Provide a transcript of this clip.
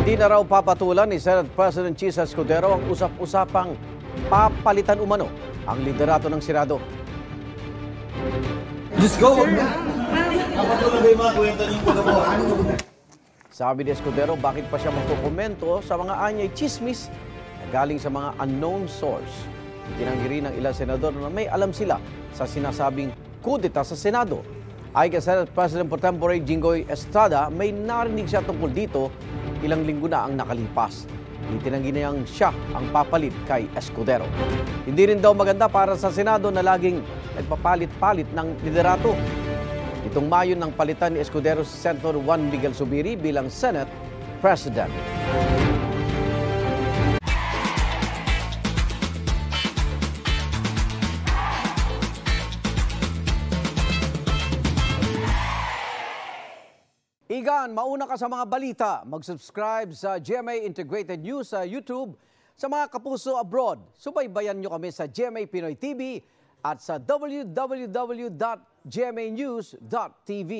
Hindi na raw papatulan ni Senate President Chis Escudero ang usap-usapang papalitan umano ang liderato ng Senado. Just go! Kapatulan yung mga kwento niyong pagkabuhan. Sabi ni Escudero, bakit pa siya magkukomento sa mga anyay chismis na galing sa mga unknown source. Itinanggi rin ng ilang senador na may alam sila sa sinasabing kudeta sa Senado. Ayon kay Senate President Pro Tempore Jinggoy Estrada, may narinig siya tungkol dito ilang linggo na ang nakalipas. Itinanggi niyang siya ang papalit kay Escudero. Hindi rin daw maganda para sa Senado na laging nagpapalit-palit ng liderato. Itong Mayo nang palitan ni Escudero si Senator Juan Miguel Zubiri bilang Senate President. Igan, mauna ka sa mga balita. Mag-subscribe sa GMA Integrated News sa YouTube. Sa mga kapuso abroad, subaybayan nyo kami sa GMA Pinoy TV at sa www.gmanews.tv.